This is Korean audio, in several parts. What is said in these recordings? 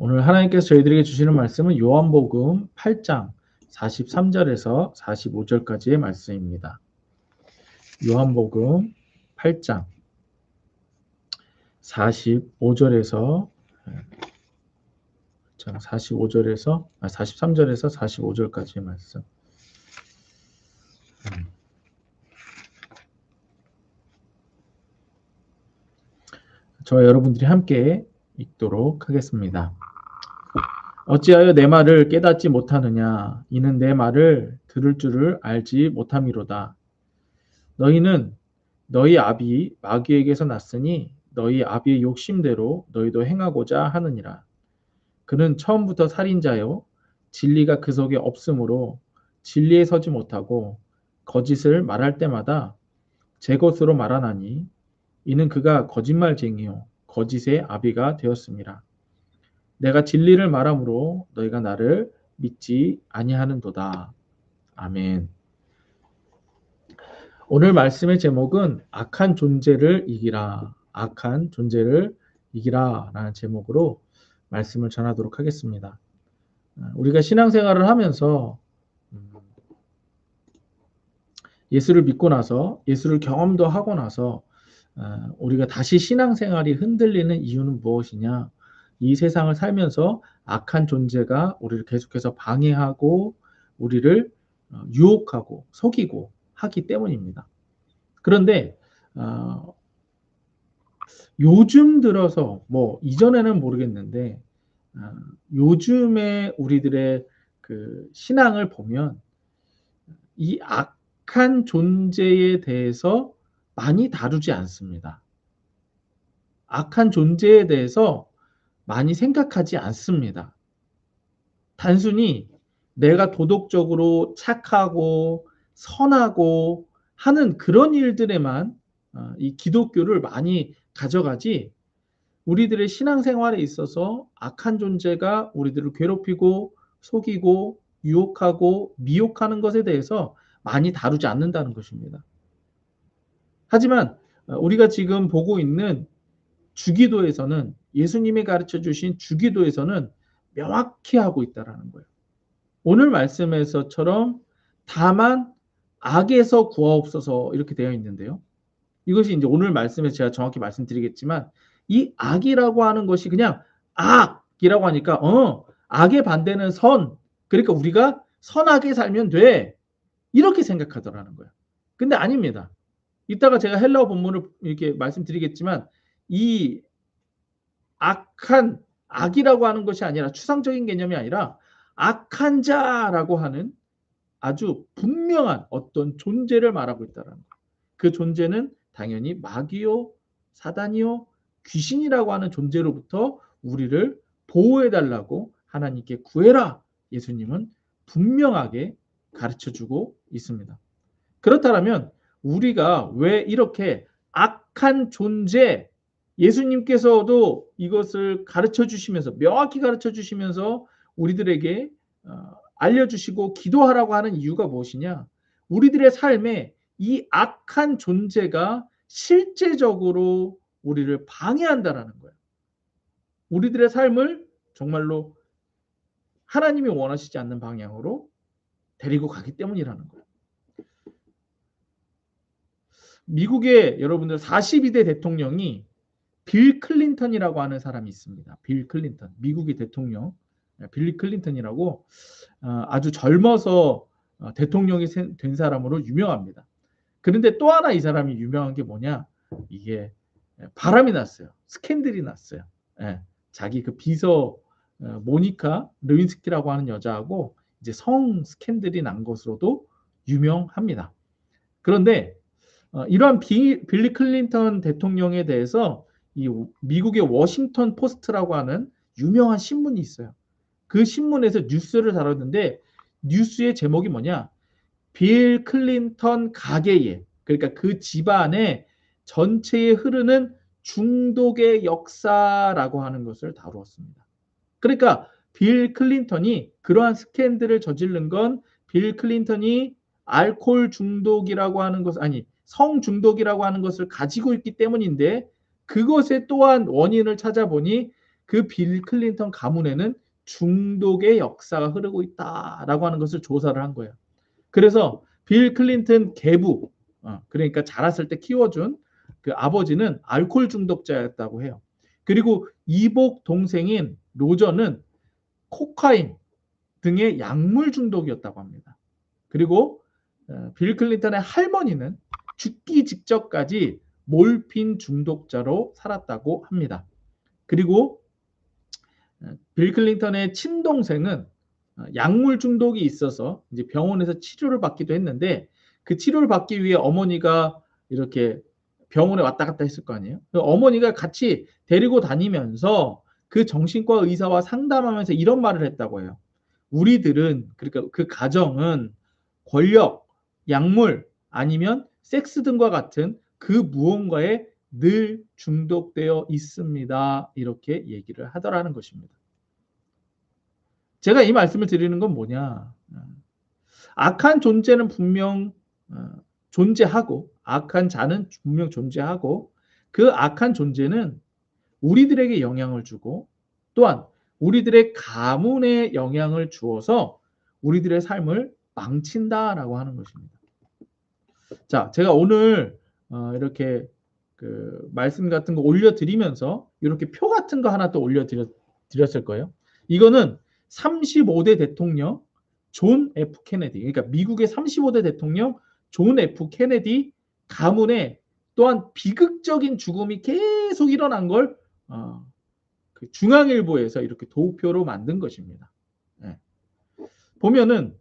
오늘 하나님께서 저희들에게 주시는 말씀은 요한복음 8장 43절에서 45절까지의 말씀입니다. 요한복음 8장 45절에서 43절에서 45절까지의 말씀. 저와 여러분들이 함께 읽도록 하겠습니다. 어찌하여 내 말을 깨닫지 못하느냐? 이는 내 말을 들을 줄을 알지 못함이로다. 너희는 너희 아비 마귀에게서 났으니 너희 아비의 욕심대로 너희도 행하고자 하느니라. 그는 처음부터 살인자요 진리가 그 속에 없으므로 진리에 서지 못하고 거짓을 말할 때마다 제 것으로 말하나니 이는 그가 거짓말쟁이요 거짓의 아비가 되었습니다. 내가 진리를 말함으로 너희가 나를 믿지 아니하는도다. 아멘. 오늘 말씀의 제목은 악한 존재를 이기라. 악한 존재를 이기라 라는 제목으로 말씀을 전하도록 하겠습니다. 우리가 신앙생활을 하면서 예수를 믿고 나서 예수를 경험도 하고 나서 우리가 다시 신앙생활이 흔들리는 이유는 무엇이냐? 이 세상을 살면서 악한 존재가 우리를 계속해서 방해하고 우리를 유혹하고 속이고 하기 때문입니다. 그런데 요즘 들어서 뭐 이전에는 모르겠는데 요즘에 우리들의 그 신앙을 보면 이 악한 존재에 대해서 많이 다루지 않습니다. 악한 존재에 대해서 많이 생각하지 않습니다. 단순히 내가 도덕적으로 착하고 선하고 하는 그런 일들에만 이 기독교를 많이 가져가지 우리들의 신앙생활에 있어서 악한 존재가 우리들을 괴롭히고 속이고 유혹하고 미혹하는 것에 대해서 많이 다루지 않는다는 것입니다. 하지만 우리가 지금 보고 있는 주기도에서는 예수님이 가르쳐 주신 주기도에서는 명확히 하고 있다는 거예요. 오늘 말씀에서처럼 다만 악에서 구하옵소서 이렇게 되어 있는데요. 이것이 이제 오늘 말씀에서 제가 정확히 말씀드리겠지만 이 악이라고 하는 것이 그냥 악이라고 하니까 악의 반대는 선. 그러니까 우리가 선하게 살면 돼. 이렇게 생각하더라는 거예요. 근데 아닙니다. 이따가 제가 헬라어 본문을 이렇게 말씀드리겠지만 이 악이라고 하는 것이 아니라 추상적인 개념이 아니라 악한 자라고 하는 아주 분명한 어떤 존재를 말하고 있다는 거예요. 그 존재는 당연히 마귀요, 사단이요, 귀신이라고 하는 존재로부터 우리를 보호해달라고 하나님께 구해라. 예수님은 분명하게 가르쳐주고 있습니다. 그렇다면 우리가 왜 이렇게 악한 존재, 예수님께서도 이것을 가르쳐 주시면서 명확히 가르쳐 주시면서 우리들에게 알려주시고 기도하라고 하는 이유가 무엇이냐? 우리들의 삶에 이 악한 존재가 실제적으로 우리를 방해한다라는 거예요. 우리들의 삶을 정말로 하나님이 원하시지 않는 방향으로 데리고 가기 때문이라는 거예요. 미국의 여러분들 42대 대통령이 빌 클린턴이라고 하는 사람이 있습니다. 빌 클린턴, 미국의 대통령 빌 클린턴이라고 아주 젊어서 대통령이 된 사람으로 유명합니다. 그런데 또 하나 이 사람이 유명한 게 뭐냐? 이게 바람이 났어요. 스캔들이 났어요. 자기 그 비서 모니카 르윈스키라고 하는 여자하고 이제 성 스캔들이 난 것으로도 유명합니다. 그런데 이러한 빌리 클린턴 대통령에 대해서 이 미국의 워싱턴 포스트라고 하는 유명한 신문이 있어요. 그 신문에서 뉴스를 다뤘는데 뉴스의 제목이 뭐냐? 빌 클린턴 가계에, 그러니까 그 집안의 전체에 흐르는 중독의 역사라고 하는 것을 다루었습니다. 그러니까 빌 클린턴이 그러한 스캔들을 저지른 건 빌 클린턴이 알코올 중독이라고 하는 것, 아니 성 중독이라고 하는 것을 가지고 있기 때문인데 그것의 또한 원인을 찾아보니 그 빌 클린턴 가문에는 중독의 역사가 흐르고 있다라고 하는 것을 조사를 한 거예요. 그래서 빌 클린턴 계부, 그러니까 자랐을 때 키워준 그 아버지는 알코올 중독자였다고 해요. 그리고 이복 동생인 로저는 코카인 등의 약물 중독이었다고 합니다. 그리고 빌 클린턴의 할머니는 죽기 직전까지 몰핀 중독자로 살았다고 합니다. 그리고 빌 클린턴의 친동생은 약물 중독이 있어서 이제 병원에서 치료를 받기도 했는데 그 치료를 받기 위해 어머니가 이렇게 병원에 왔다 갔다 했을 거 아니에요. 어머니가 같이 데리고 다니면서 그 정신과 의사와 상담하면서 이런 말을 했다고 해요. 우리들은, 그러니까 그 가정은 권력, 약물 아니면 섹스 등과 같은 그 무언가에 늘 중독되어 있습니다. 이렇게 얘기를 하더라는 것입니다. 제가 이 말씀을 드리는 건 뭐냐. 악한 존재는 분명 존재하고 악한 자는 분명 존재하고 그 악한 존재는 우리들에게 영향을 주고 또한 우리들의 가문에 영향을 주어서 우리들의 삶을 망친다라고 하는 것입니다. 자, 제가 오늘 이렇게 그 말씀 같은 거 올려드리면서 이렇게 표 같은 거 하나 또 올려드렸을 거예요. 이거는 35대 대통령 존 F 케네디, 그러니까 미국의 35대 대통령 존 F 케네디 가문에 또한 비극적인 죽음이 계속 일어난 걸 그 중앙일보에서 이렇게 도표로 만든 것입니다. 네. 보면은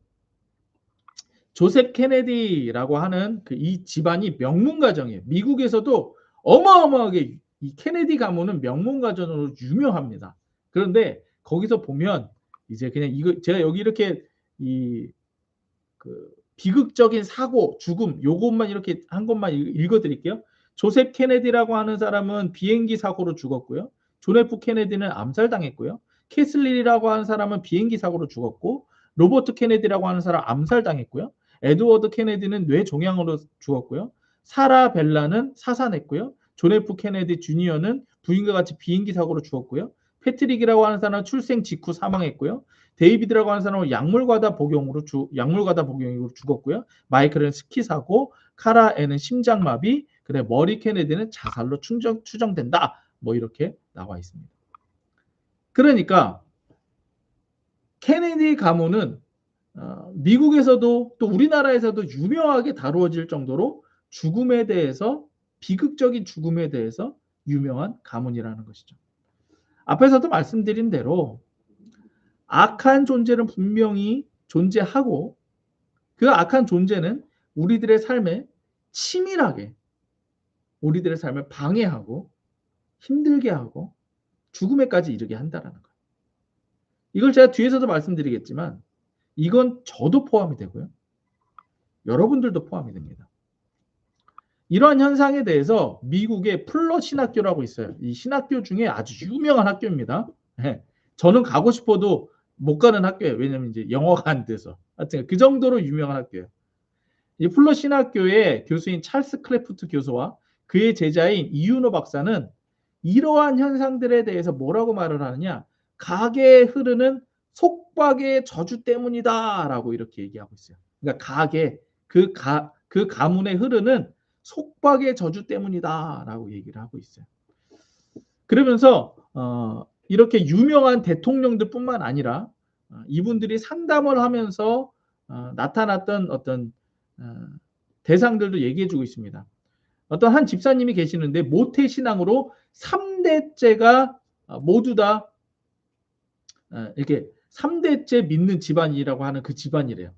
조셉 케네디라고 하는 그 이 집안이 명문 가정이에요. 미국에서도 어마어마하게 이 케네디 가문은 명문 가정으로 유명합니다. 그런데 거기서 보면 이제 그냥 이거 제가 여기 이렇게 이 그 비극적인 사고, 죽음 요것만 이렇게 한 것만 읽어드릴게요. 조셉 케네디라고 하는 사람은 비행기 사고로 죽었고요. 존 F 케네디는 암살당했고요. 캐슬린이라고 하는 사람은 비행기 사고로 죽었고, 로버트 케네디라고 하는 사람 암살당했고요. 에드워드 케네디는 뇌종양으로 죽었고요. 사라 벨라는 사살했고요. 존 F 케네디 주니어는 부인과 같이 비행기 사고로 죽었고요. 패트릭이라고 하는 사람은 출생 직후 사망했고요. 데이비드라고 하는 사람은 약물과다 복용으로 죽었고요. 마이클은 스키 사고, 카라에는 심장마비, 그래 머리 케네디는 자살로 추정된다. 뭐 이렇게 나와 있습니다. 그러니까 케네디 가문은 미국에서도 또 우리나라에서도 유명하게 다루어질 정도로 죽음에 대해서 비극적인 죽음에 대해서 유명한 가문이라는 것이죠. 앞에서도 말씀드린 대로 악한 존재는 분명히 존재하고 그 악한 존재는 우리들의 삶에 치밀하게 우리들의 삶을 방해하고 힘들게 하고 죽음에까지 이르게 한다는 거예요. 이걸 제가 뒤에서도 말씀드리겠지만 이건 저도 포함이 되고요. 여러분들도 포함이 됩니다. 이러한 현상에 대해서 미국의 플러 신학교라고 있어요. 이 신학교 중에 아주 유명한 학교입니다. 저는 가고 싶어도 못 가는 학교예요. 왜냐하면 이제 영어가 안 돼서. 하여튼 그 정도로 유명한 학교예요. 이 플러 신학교의 교수인 찰스 클래프트 교수와 그의 제자인 이윤호 박사는 이러한 현상들에 대해서 뭐라고 말을 하느냐, 가계에 흐르는 속박의 저주 때문이다라고 이렇게 얘기하고 있어요. 그러니까 가계, 그 가문에 흐르는 속박의 저주 때문이다라고 얘기를 하고 있어요. 그러면서 이렇게 유명한 대통령들뿐만 아니라 이분들이 상담을 하면서 나타났던 어떤 대상들도 얘기해주고 있습니다. 어떤 한 집사님이 계시는데 모태신앙으로 3대째가 모두 다 이렇게 3대째 믿는 집안이라고 하는 그 집안이래요.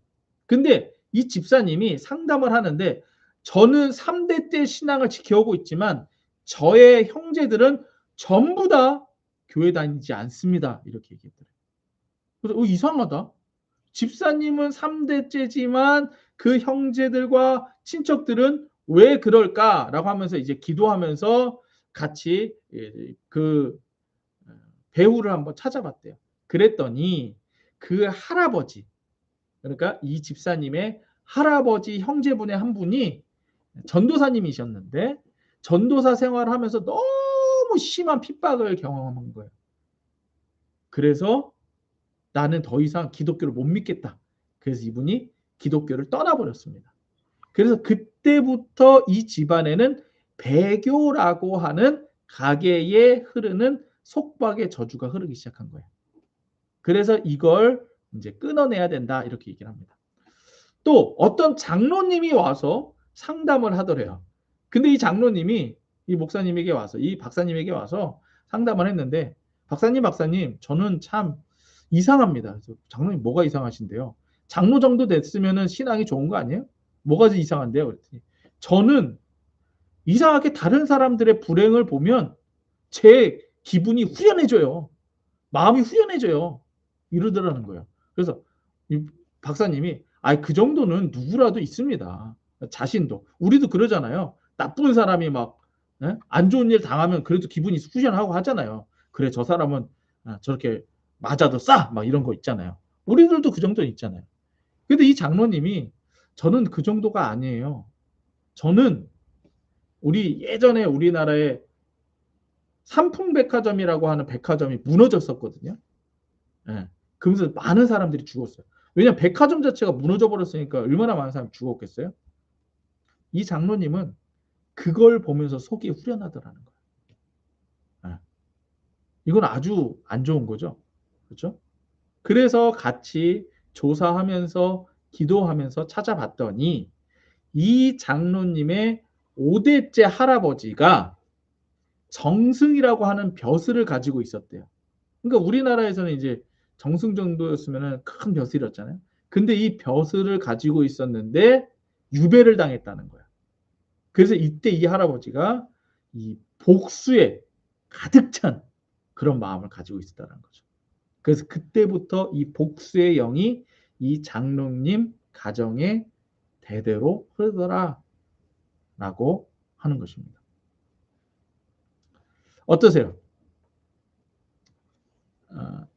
근데 이 집사님이 상담을 하는데 저는 3대째 신앙을 지켜오고 있지만 저의 형제들은 전부 다 교회 다니지 않습니다. 이렇게 얘기했더래요. 그래서 이상하다. 집사님은 3대째지만 그 형제들과 친척들은 왜 그럴까라고 하면서 이제 기도하면서 같이 그 배우를 한번 찾아봤대요. 그랬더니 그 할아버지, 그러니까 이 집사님의 할아버지 형제분의 한 분이 전도사님이셨는데 전도사 생활을 하면서 너무 심한 핍박을 경험한 거예요. 그래서 나는 더 이상 기독교를 못 믿겠다. 그래서 이분이 기독교를 떠나버렸습니다. 그래서 그때부터 이 집안에는 배교라고 하는 가계에 흐르는 속박의 저주가 흐르기 시작한 거예요. 그래서 이걸 이제 끊어내야 된다 이렇게 얘기를 합니다. 또 어떤 장로님이 와서 상담을 하더래요. 근데 이 장로님이 이 목사님에게 와서 이 박사님에게 와서 상담을 했는데 박사님 저는 참 이상합니다. 그래서 장로님 뭐가 이상하신데요? 장로 정도 됐으면 신앙이 좋은 거 아니에요? 뭐가 이상한데요? 그랬더니 저는 이상하게 다른 사람들의 불행을 보면 제 기분이 후련해져요. 마음이 후련해져요. 이러더라는 거예요. 그래서 이 박사님이 그 정도는 누구라도 있습니다. 자신도. 우리도 그러잖아요. 나쁜 사람이 막 안 좋은 일 당하면 그래도 기분이 후련하고 하잖아요. 그래 저 사람은 저렇게 맞아도 싸! 막 이런 거 있잖아요. 우리들도 그 정도는 있잖아요. 근데 이 장로님이 저는 그 정도가 아니에요. 저는 예전에 우리나라에 삼풍백화점이라고 하는 백화점이 무너졌었거든요. 예. 그러면서 많은 사람들이 죽었어요. 왜냐하면 백화점 자체가 무너져 버렸으니까 얼마나 많은 사람이 죽었겠어요? 이 장로님은 그걸 보면서 속이 후련하더라는 거예요. 예. 이건 아주 안 좋은 거죠. 그렇죠? 그래서 같이 조사하면서 기도하면서 찾아봤더니 이 장로님의 5대째 할아버지가 정승이라고 하는 벼슬을 가지고 있었대요. 그러니까 우리나라에서는 이제 정승 정도였으면 큰 벼슬이었잖아요. 근데 이 벼슬을 가지고 있었는데 유배를 당했다는 거야. 그래서 이때 이 할아버지가 이 복수에 가득 찬 그런 마음을 가지고 있었다는 거죠. 그래서 그때부터 이 복수의 영이 이 장로님 가정에 대대로 흐르더라라고 하는 것입니다. 어떠세요?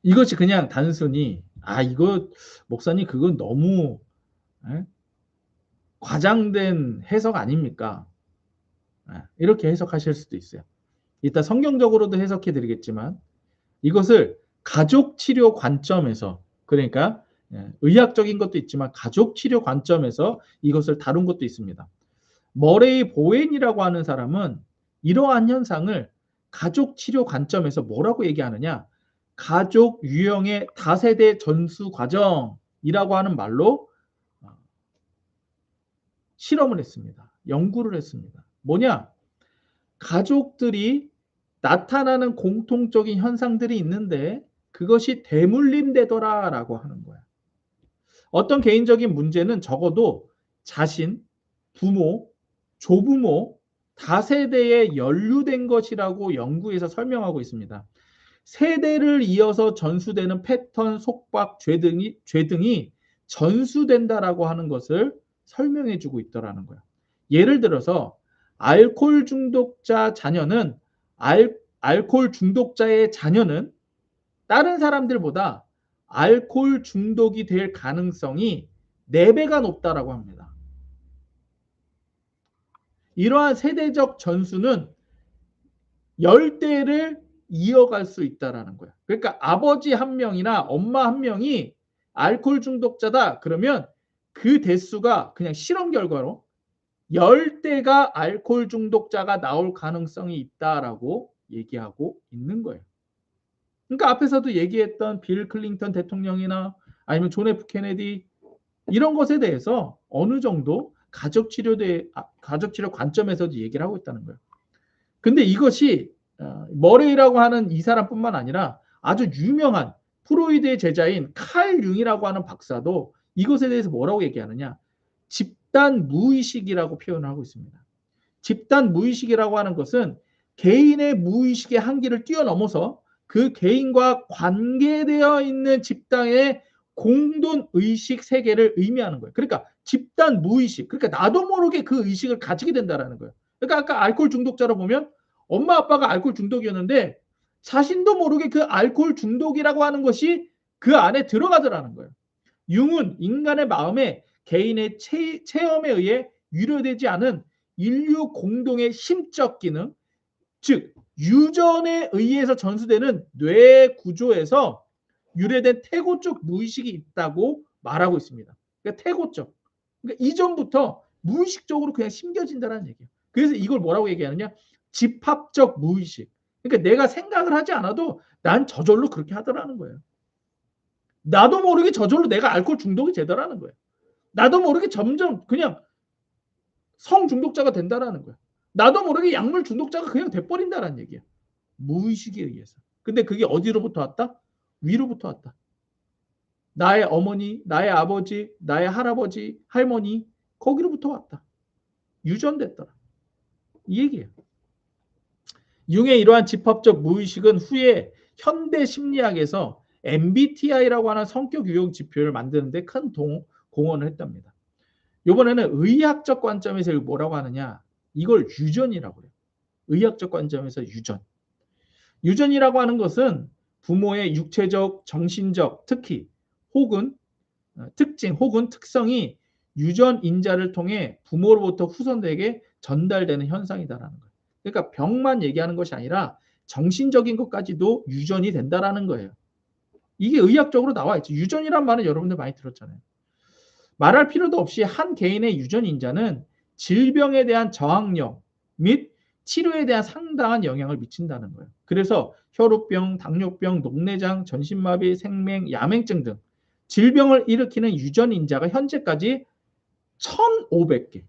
이것이 그냥 단순히 이거 목사님 그건 너무 과장된 해석 아닙니까? 이렇게 해석하실 수도 있어요. 이따 성경적으로도 해석해 드리겠지만 이것을 가족 치료 관점에서 그러니까 의학적인 것도 있지만 가족 치료 관점에서 이것을 다룬 것도 있습니다. 머레이 보웬이라고 하는 사람은 이러한 현상을 가족 치료 관점에서 뭐라고 얘기하느냐? 가족 유형의 다세대 전수 과정이라고 하는 말로 실험을 했습니다. 연구를 했습니다. 뭐냐? 가족들이 나타나는 공통적인 현상들이 있는데 그것이 대물림되더라라고 하는 거야. 어떤 개인적인 문제는 적어도 자신, 부모, 조부모, 다세대에 연루된 것이라고 연구에서 설명하고 있습니다. 세대를 이어서 전수되는 패턴, 속박, 죄 등이 전수된다라고 하는 것을 설명해 주고 있더라는 거야. 예를 들어서 알코올 중독자 자녀는 알코올 중독자의 자녀는 다른 사람들보다 알코올 중독이 될 가능성이 4배가 높다라고 합니다. 이러한 세대적 전수는 10대를 이어갈 수 있다라는 거야. 그러니까 아버지 한 명이나 엄마 한 명이 알코올 중독자다 그러면 그 대수가 그냥 실험 결과로 10대가 알코올 중독자가 나올 가능성이 있다라고 얘기하고 있는 거예요. 그러니까 앞에서도 얘기했던 빌 클린턴 대통령이나 아니면 존 F 케네디 이런 것에 대해서 어느 정도 가족 치료 관점에서도 얘기를 하고 있다는 거예요. 근데 이것이 머레이라고 하는 이 사람뿐만 아니라 아주 유명한 프로이드의 제자인 칼 융이라고 하는 박사도 이것에 대해서 뭐라고 얘기하느냐? 집단 무의식이라고 표현을 하고 있습니다. 집단 무의식이라고 하는 것은 개인의 무의식의 한계를 뛰어넘어서 그 개인과 관계되어 있는 집단의 공동 의식 세계를 의미하는 거예요. 그러니까 집단 무의식, 그러니까 나도 모르게 그 의식을 가지게 된다는 거예요. 그러니까 아까 알코올 중독자로 보면 엄마 아빠가 알코올 중독이었는데 자신도 모르게 그 알코올 중독이라고 하는 것이 그 안에 들어가더라는 거예요. 융은 인간의 마음에 개인의 체험에 의해 유료되지 않은 인류 공동의 심적 기능, 즉 유전에 의해서 전수되는 뇌 구조에서 유래된 태고적 무의식이 있다고 말하고 있습니다. 그러니까 태고적. 그러니까 이전부터 무의식적으로 그냥 심겨진다는 얘기예요. 그래서 이걸 뭐라고 얘기하느냐? 집합적 무의식. 그러니까 내가 생각을 하지 않아도 난 저절로 그렇게 하더라는 거예요. 나도 모르게 저절로 내가 알코올 중독이 되더라는 거예요. 나도 모르게 점점 그냥 성중독자가 된다라는 거예요. 나도 모르게 약물 중독자가 그냥 돼버린다는 얘기예요. 무의식에 의해서. 근데 그게 어디로부터 왔다? 위로부터 왔다. 나의 어머니, 나의 아버지, 나의 할아버지, 할머니 거기로부터 왔다. 유전됐더라. 이 얘기예요. 융의 이러한 집합적 무의식은 후에 현대 심리학에서 MBTI라고 하는 성격 유형 지표를 만드는 데 큰 공헌을 했답니다. 이번에는 의학적 관점에서 뭐라고 하느냐? 이걸 유전이라고 해요. 의학적 관점에서 유전. 유전이라고 하는 것은 부모의 육체적, 정신적 특기 혹은 특징 혹은 특성이 유전 인자를 통해 부모로부터 후손에게 전달되는 현상이다라는 거예요. 그러니까 병만 얘기하는 것이 아니라 정신적인 것까지도 유전이 된다라는 거예요. 이게 의학적으로 나와 있죠. 유전이란 말은 여러분들 많이 들었잖아요. 말할 필요도 없이 한 개인의 유전 인자는 질병에 대한 저항력 및 치료에 대한 상당한 영향을 미친다는 거예요. 그래서 혈우병, 당뇨병, 녹내장, 전신마비, 생맹, 야맹증 등 질병을 일으키는 유전 인자가 현재까지 1,500개.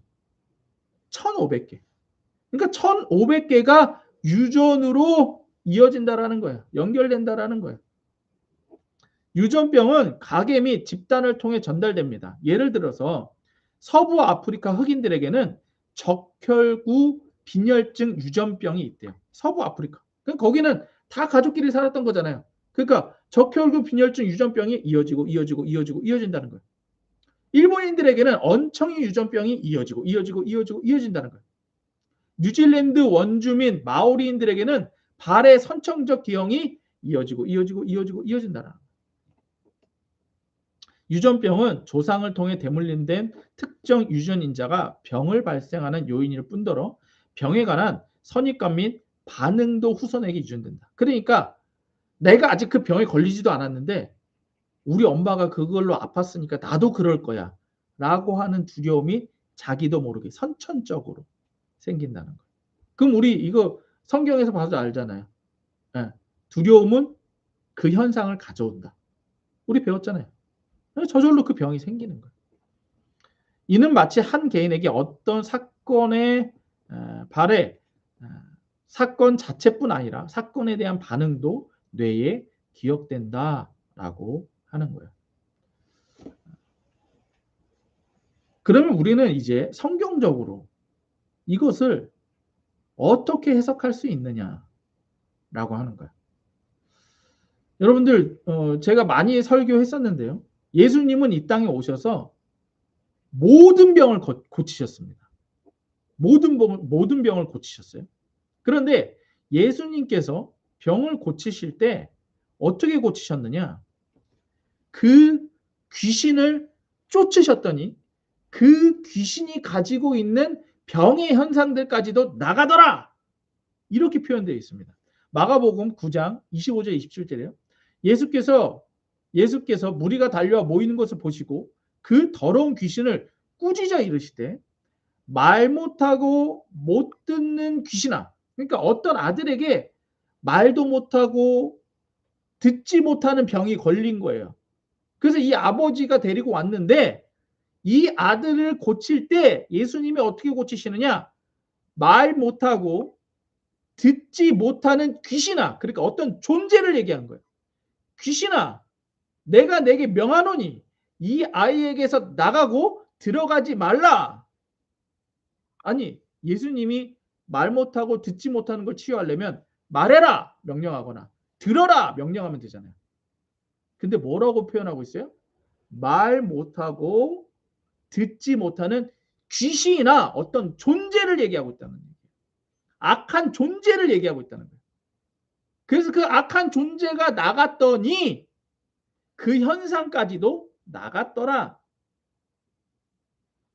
1,500개. 그러니까 1,500개가 유전으로 이어진다라는 거예요. 연결된다라는 거예요. 유전병은 가계 및 집단을 통해 전달됩니다. 예를 들어서 서부 아프리카 흑인들에게는 적혈구 빈혈증 유전병이 있대요. 서부 아프리카. 거기는 다 가족끼리 살았던 거잖아요. 그러니까 적혈구 빈혈증 유전병이 이어진다는 거예요. 일본인들에게는 언청이 유전병이 이어진다는 거예요. 뉴질랜드 원주민 마오리인들에게는 발의 선천적 기형이 이어진다는 거예요. 유전병은 조상을 통해 대물림된 특정 유전인자가 병을 발생하는 요인일 뿐더러 병에 관한 선입관 및 반응도 후손에게 유전된다. 그러니까 내가 아직 그 병에 걸리지도 않았는데 우리 엄마가 그걸로 아팠으니까 나도 그럴 거야 라고 하는 두려움이 자기도 모르게 선천적으로 생긴다는 거예요. 그럼 우리 이거 성경에서 봐도 알잖아요. 네. 두려움은 그 현상을 가져온다. 우리 배웠잖아요. 저절로 그 병이 생기는 거예요. 이는 마치 한 개인에게 어떤 사건의 발에 사건 자체뿐 아니라 사건에 대한 반응도 뇌에 기억된다라고 하는 거예요. 그러면 우리는 이제 성경적으로 이것을 어떻게 해석할 수 있느냐라고 하는 거예요. 여러분들 제가 많이 설교했었는데요. 예수님은 이 땅에 오셔서 모든 병을 고치셨습니다. 모든 병을 고치셨어요. 그런데 예수님께서 병을 고치실 때 어떻게 고치셨느냐? 그 귀신을 쫓으셨더니 그 귀신이 가지고 있는 병의 현상들까지도 나가더라. 이렇게 표현되어 있습니다. 마가복음 9장 25절 27절이에요. 예수께서 무리가 달려와 모이는 것을 보시고 그 더러운 귀신을 꾸짖어 이르시되 말 못하고 못 듣는 귀신아. 그러니까 어떤 아들에게 말도 못하고 듣지 못하는 병이 걸린 거예요. 그래서 이 아버지가 데리고 왔는데 이 아들을 고칠 때 예수님이 어떻게 고치시느냐? 말 못하고 듣지 못하는 귀신아. 그러니까 어떤 존재를 얘기한 거예요. 귀신아, 내가 내게 명하노니 이 아이에게서 나가고 들어가지 말라. 아니, 예수님이 말 못하고 듣지 못하는 걸 치유하려면 말해라 명령하거나 들어라 명령하면 되잖아요. 근데 뭐라고 표현하고 있어요? 말 못하고 듣지 못하는 귀신이나 어떤 존재를 얘기하고 있다는 거예요. 악한 존재를 얘기하고 있다는 거예요. 그래서 그 악한 존재가 나갔더니 그 현상까지도 나갔더라.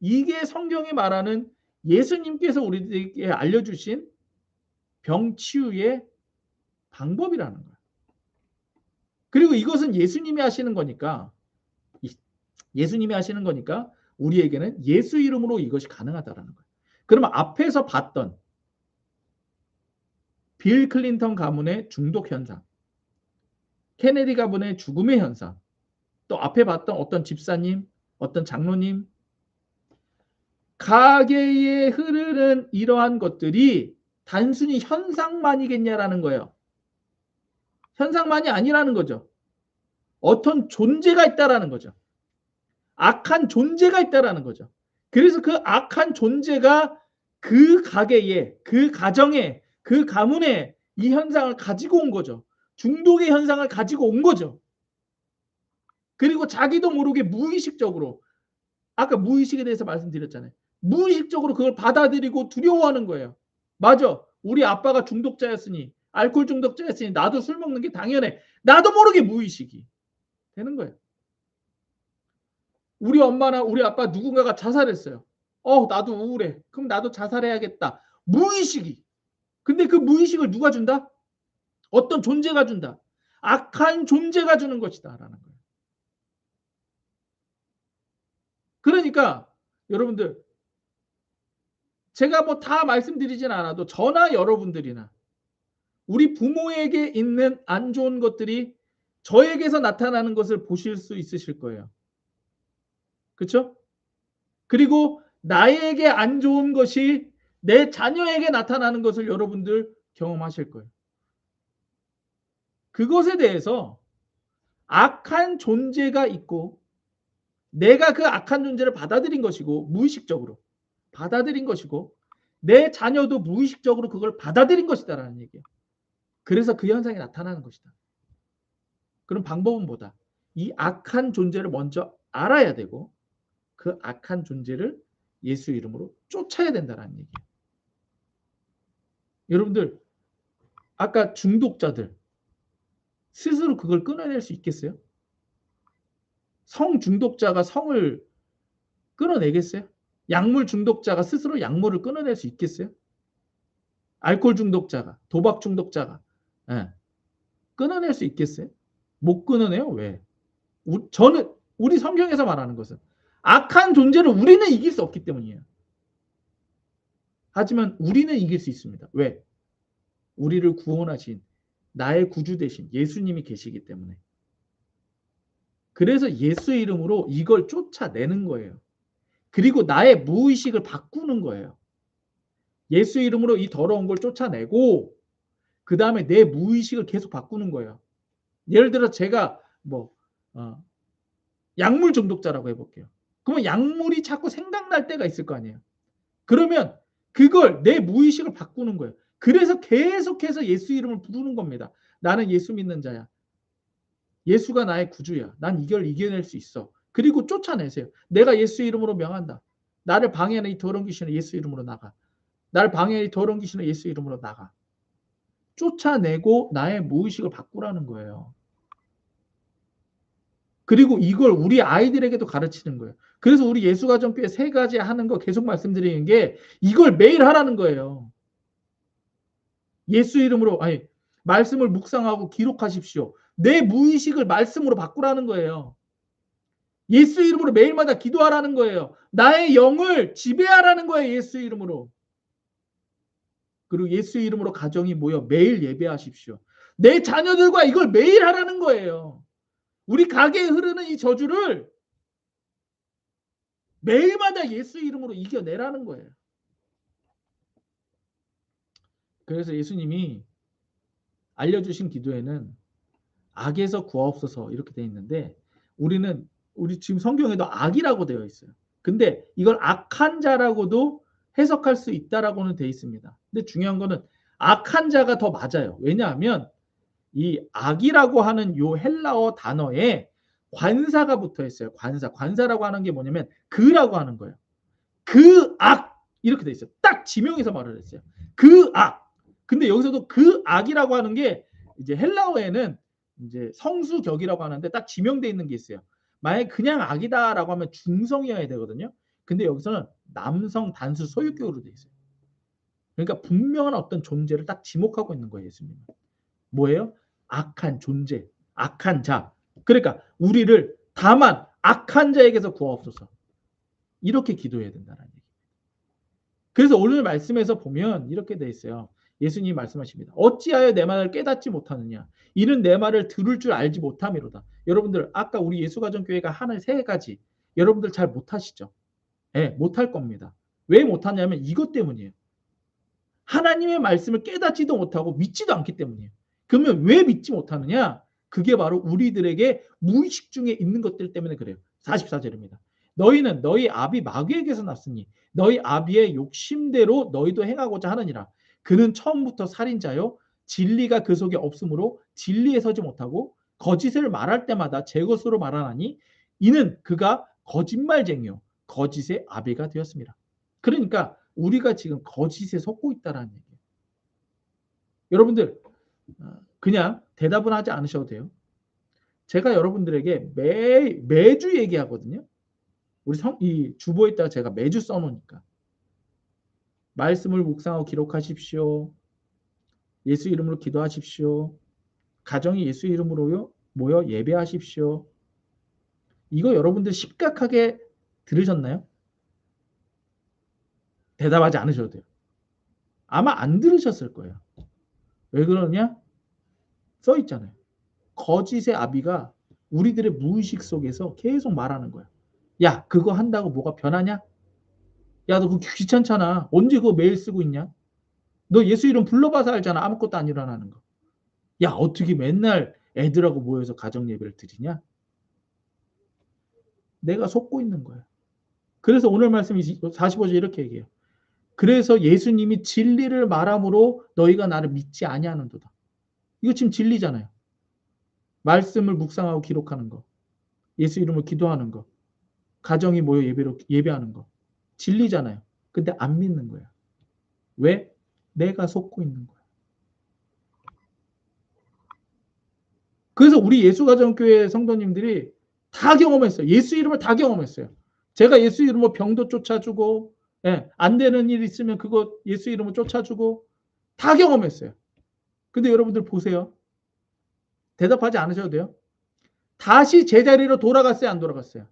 이게 성경이 말하는 예수님께서 우리들에게 알려주신 병 치유의 방법이라는 거예요. 그리고 이것은 예수님이 하시는 거니까, 예수님이 하시는 거니까 우리에게는 예수 이름으로 이것이 가능하다라는 거예요. 그러면 앞에서 봤던 빌 클린턴 가문의 중독 현상, 케네디 가문의 죽음의 현상, 또 앞에 봤던 어떤 집사님, 어떤 장로님, 가계에 흐르는 이러한 것들이 단순히 현상만이겠냐라는 거예요. 현상만이 아니라는 거죠. 어떤 존재가 있다라는 거죠. 악한 존재가 있다라는 거죠. 그래서 그 악한 존재가 그 가게에, 그 가정에, 그 가문에 이 현상을 가지고 온 거죠. 중독의 현상을 가지고 온 거죠. 그리고 자기도 모르게 무의식적으로, 아까 무의식에 대해서 말씀드렸잖아요. 무의식적으로 그걸 받아들이고 두려워하는 거예요. 맞아. 우리 아빠가 중독자였으니, 알코올 중독자였으니 나도 술 먹는 게 당연해. 나도 모르게 무의식이 되는 거예요. 우리 엄마나 우리 아빠 누군가가 자살했어요. 나도 우울해. 그럼 나도 자살해야겠다. 무의식이. 근데 그 무의식을 누가 준다? 어떤 존재가 준다. 악한 존재가 주는 것이다 라는 거예요. 그러니까 여러분들, 제가 뭐 다 말씀드리진 않아도 저나 여러분들이나 우리 부모에게 있는 안 좋은 것들이 저에게서 나타나는 것을 보실 수 있으실 거예요. 그렇죠? 그리고 나에게 안 좋은 것이 내 자녀에게 나타나는 것을 여러분들 경험하실 거예요. 그것에 대해서 악한 존재가 있고 내가 그 악한 존재를 받아들인 것이고, 무의식적으로 받아들인 것이고, 내 자녀도 무의식적으로 그걸 받아들인 것이다라는 얘기예요. 그래서 그 현상이 나타나는 것이다. 그럼 방법은 뭐다? 이 악한 존재를 먼저 알아야 되고 그 악한 존재를 예수 이름으로 쫓아야 된다는 얘기예요. 여러분들, 아까 중독자들 스스로 그걸 끊어낼 수 있겠어요? 성 중독자가 성을 끊어내겠어요? 약물 중독자가 스스로 약물을 끊어낼 수 있겠어요? 알코올 중독자가, 도박 중독자가 끊어낼 수 있겠어요? 못 끊어내요. 왜? 저는 우리 성경에서 말하는 것은 악한 존재를 우리는 이길 수 없기 때문이에요. 하지만 우리는 이길 수 있습니다. 왜? 우리를 구원하신 나의 구주 되신 예수님이 계시기 때문에. 그래서 예수 이름으로 이걸 쫓아내는 거예요. 그리고 나의 무의식을 바꾸는 거예요. 예수 이름으로 이 더러운 걸 쫓아내고 그 다음에 내 무의식을 계속 바꾸는 거예요. 예를 들어 제가 약물 중독자라고 해볼게요. 그러면 약물이 자꾸 생각날 때가 있을 거 아니에요. 그러면 그걸 내 무의식을 바꾸는 거예요. 그래서 계속해서 예수 이름을 부르는 겁니다. 나는 예수 믿는 자야. 예수가 나의 구주야. 난 이걸 이겨낼 수 있어. 그리고 쫓아내세요. 내가 예수 이름으로 명한다. 나를 방해하는 이 더러운 귀신은 예수 이름으로 나가. 나를 방해하는 이 더러운 귀신은 예수 이름으로 나가. 쫓아내고 나의 무의식을 바꾸라는 거예요. 그리고 이걸 우리 아이들에게도 가르치는 거예요. 그래서 우리 예수가정교회 3가지 하는 거 계속 말씀드리는 게 이걸 매일 하라는 거예요. 예수 이름으로, 말씀을 묵상하고 기록하십시오. 내 무의식을 말씀으로 바꾸라는 거예요. 예수 이름으로 매일마다 기도하라는 거예요. 나의 영을 지배하라는 거예요. 예수 이름으로. 그리고 예수 이름으로 가정이 모여 매일 예배하십시오. 내 자녀들과 이걸 매일 하라는 거예요. 우리 가게에 흐르는 이 저주를 매일마다 예수 이름으로 이겨내라는 거예요. 그래서 예수님이 알려주신 기도에는 악에서 구하옵소서 이렇게 되어 있는데 우리 지금 성경에도 악이라고 되어 있어요. 근데 이걸 악한 자라고도 해석할 수 있다라고는 되어 있습니다. 근데 중요한 거는 악한 자가 더 맞아요. 왜냐하면 이 악이라고 하는 요 헬라어 단어에 관사가 붙어 있어요. 관사라고 하는 게 뭐냐면 그라고 하는 거예요. 그 악 이렇게 돼 있어요. 딱 지명해서 말을 했어요. 그 악. 근데 여기서도 그 악이라고 하는 게 이제 헬라어에는 이제 성수격이라고 하는데 딱 지명돼 있는 게 있어요. 만약에 그냥 악이다라고 하면 중성이어야 되거든요. 근데 여기서는 남성 단수 소유격으로 돼 있어요. 그러니까 분명한 어떤 존재를 딱 지목하고 있는 거예요, 예수님은. 뭐예요? 악한 존재, 악한 자. 그러니까 우리를 다만 악한 자에게서 구하옵소서. 이렇게 기도해야 된다는 얘기. 그래서 오늘 말씀에서 보면 이렇게 돼 있어요. 예수님이 말씀하십니다. 어찌하여 내 말을 깨닫지 못하느냐. 이는 내 말을 들을 줄 알지 못함이로다. 여러분들 아까 우리 예수가정교회가 하는 세 가지 여러분들 잘 못하시죠? 네, 못할 겁니다. 왜 못하냐면 이것 때문이에요. 하나님의 말씀을 깨닫지도 못하고 믿지도 않기 때문이에요. 그러면 왜 믿지 못하느냐? 그게 바로 우리들에게 무의식 중에 있는 것들 때문에 그래요. 44절입니다. 너희는 너희 아비 마귀에게서 났으니 너희 아비의 욕심대로 너희도 행하고자 하느니라. 그는 처음부터 살인자요 진리가 그 속에 없으므로 진리에 서지 못하고 거짓을 말할 때마다 제 것으로 말하나니 이는 그가 거짓말쟁이요 거짓의 아비가 되었습니다. 그러니까 우리가 지금 거짓에 속고 있다는 얘기예요. 여러분들 그냥 대답은 하지 않으셔도 돼요. 제가 여러분들에게 매주 얘기하거든요. 우리 이 주보에다가 제가 매주 써놓으니까. 말씀을 묵상하고 기록하십시오. 예수 이름으로 기도하십시오. 가정이 예수 이름으로요 모여 예배하십시오. 이거 여러분들 심각하게 들으셨나요? 대답하지 않으셔도 돼요. 아마 안 들으셨을 거예요. 왜 그러냐? 써 있잖아요. 거짓의 아비가 우리들의 무의식 속에서 계속 말하는 거야. 야, 그거 한다고 뭐가 변하냐? 야, 너 그거 귀찮잖아. 언제 그거 매일 쓰고 있냐? 너 예수 이름 불러봐서 알잖아. 아무것도 안 일어나는 거. 야, 어떻게 맨날 애들하고 모여서 가정 예배를 드리냐? 내가 속고 있는 거야. 그래서 오늘 말씀 45절 이렇게 얘기해요. 그래서 예수님이 진리를 말함으로 너희가 나를 믿지 아니하는도다. 이거 지금 진리잖아요. 말씀을 묵상하고 기록하는 거. 예수 이름으로 기도하는 거. 가정이 모여 예배하는 거. 진리잖아요. 근데 안 믿는 거야. 왜? 내가 속고 있는 거야. 그래서 우리 예수가정교회 성도님들이 다 경험했어요. 예수 이름을 다 경험했어요. 제가 예수 이름으로 병도 쫓아주고 안 되는 일 있으면 그거 예수 이름으로 쫓아주고 다 경험했어요. 근데 여러분들 보세요. 대답하지 않으셔도 돼요. 다시 제자리로 돌아갔어요? 안 돌아갔어요?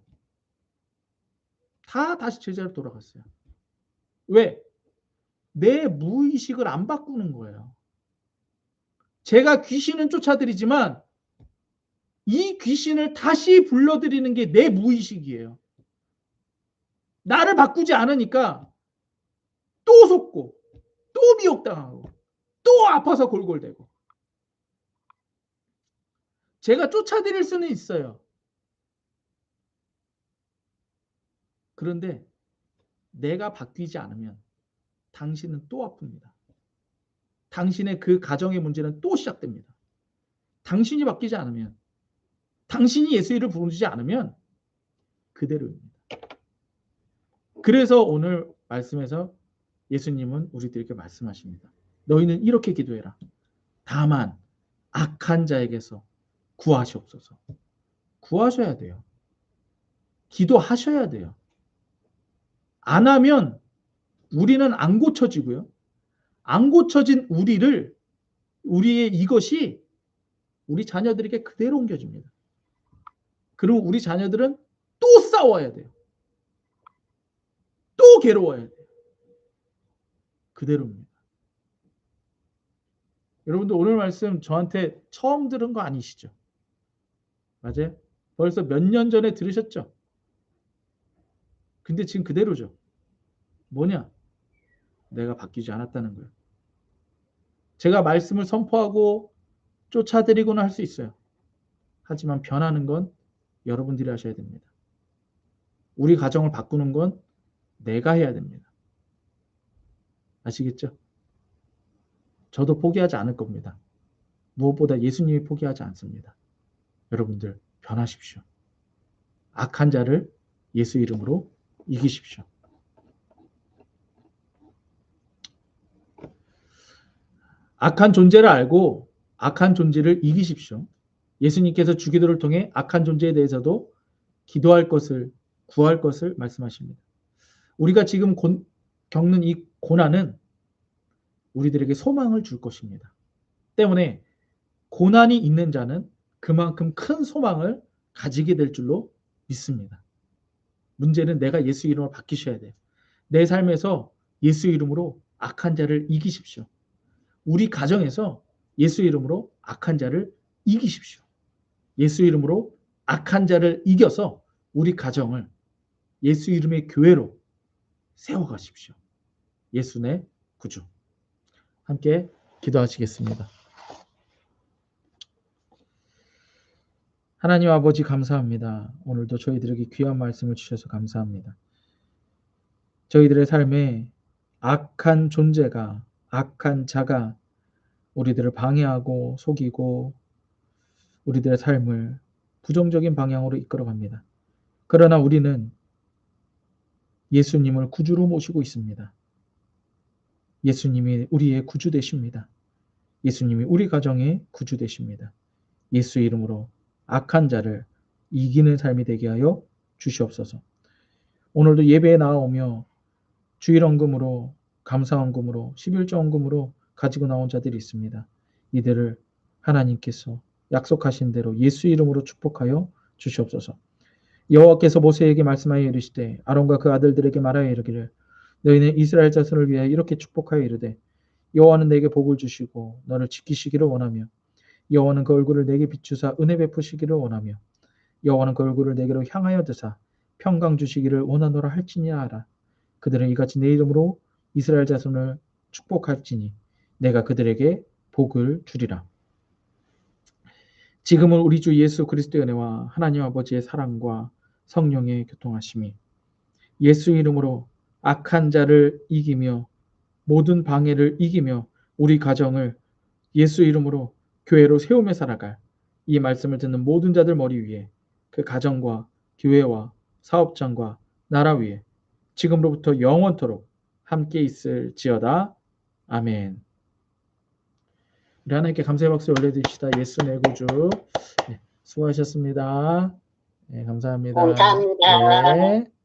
다시 제자리로 돌아갔어요. 왜? 내 무의식을 안 바꾸는 거예요. 제가 귀신은 쫓아드리지만 이 귀신을 다시 불러들이는 게 내 무의식이에요. 나를 바꾸지 않으니까 또 속고 또 미혹당하고 또 아파서 골골대고. 제가 쫓아드릴 수는 있어요. 그런데 내가 바뀌지 않으면 당신은 또 아픕니다. 당신의 그 가정의 문제는 또 시작됩니다. 당신이 바뀌지 않으면 당신이 예수 이름을 부르지 않으면 그대로입니다. 그래서 오늘 말씀에서 예수님은 우리들에게 말씀하십니다. 너희는 이렇게 기도해라. 다만 악한 자에게서 구하시옵소서. 구하셔야 돼요. 기도하셔야 돼요. 안 하면 우리는 안 고쳐지고요. 안 고쳐진 우리의 이것이 우리 자녀들에게 그대로 옮겨집니다. 그리고 우리 자녀들은 또 싸워야 돼요. 또 괴로워야 돼요. 그대로입니다. 여러분들 오늘 말씀 저한테 처음 들은 거 아니시죠? 맞아요? 벌써 몇 년 전에 들으셨죠? 근데 지금 그대로죠. 뭐냐? 내가 바뀌지 않았다는 거예요. 제가 말씀을 선포하고 쫓아드리고는 할 수 있어요. 하지만 변하는 건 여러분들이 하셔야 됩니다. 우리 가정을 바꾸는 건 내가 해야 됩니다. 아시겠죠? 저도 포기하지 않을 겁니다. 무엇보다 예수님이 포기하지 않습니다. 여러분들 변하십시오. 악한 자를 예수 이름으로 이기십시오. 악한 존재를 알고 악한 존재를 이기십시오. 예수님께서 주기도를 통해 악한 존재에 대해서도 기도할 것을 구할 것을 말씀하십니다. 우리가 지금 겪는 이 고난은 우리들에게 소망을 줄 것입니다. 때문에 고난이 있는 자는 그만큼 큰 소망을 가지게 될 줄로 믿습니다. 문제는 내가 예수 이름으로 바뀌셔야 돼요. 내 삶에서 예수 이름으로 악한 자를 이기십시오. 우리 가정에서 예수 이름으로 악한 자를 이기십시오. 예수 이름으로 악한 자를 이겨서 우리 가정을 예수 이름의 교회로 세워가십시오. 예수 내 구주. 함께 기도하시겠습니다. 하나님 아버지 감사합니다. 오늘도 저희들에게 귀한 말씀을 주셔서 감사합니다. 저희들의 삶에 악한 존재가, 악한 자가 우리들을 방해하고 속이고 우리들의 삶을 부정적인 방향으로 이끌어갑니다. 그러나 우리는 예수님을 구주로 모시고 있습니다. 예수님이 우리의 구주 되십니다. 예수님이 우리 가정의 구주 되십니다. 예수 이름으로 악한 자를 이기는 삶이 되게 하여 주시옵소서. 오늘도 예배에 나오며 주일헌금으로, 감사헌금으로, 11조헌금으로 가지고 나온 자들이 있습니다. 이들을 하나님께서 약속하신 대로 예수 이름으로 축복하여 주시옵소서. 여호와께서 모세에게 말씀하여 이르시되 아론과 그 아들들에게 말하여 이르기를 너희는 이스라엘 자손을 위하여 이렇게 축복하여 이르되 여호와는 내게 복을 주시고 너를 지키시기를 원하며 여호와는 그 얼굴을 내게 비추사 은혜 베푸시기를 원하며 여호와는 그 얼굴을 내게로 향하여 드사 평강 주시기를 원하노라 할지니라 하라. 그들은 이같이 내 이름으로 이스라엘 자손을 축복할지니 내가 그들에게 복을 주리라. 지금은 우리 주 예수 그리스도의 은혜와 하나님 아버지의 사랑과 성령의 교통하심이 예수 이름으로 악한 자를 이기며 모든 방해를 이기며 우리 가정을 예수 이름으로 교회로 세우며 살아갈 이 말씀을 듣는 모든 자들 머리 위에 그 가정과 교회와 사업장과 나라 위에 지금으로부터 영원토록 함께 있을지어다. 아멘. 우리 하나님께 감사의 박수 올려드립시다. 예수 내 구주. 네, 수고하셨습니다. 네, 감사합니다. 감사합니다. 네.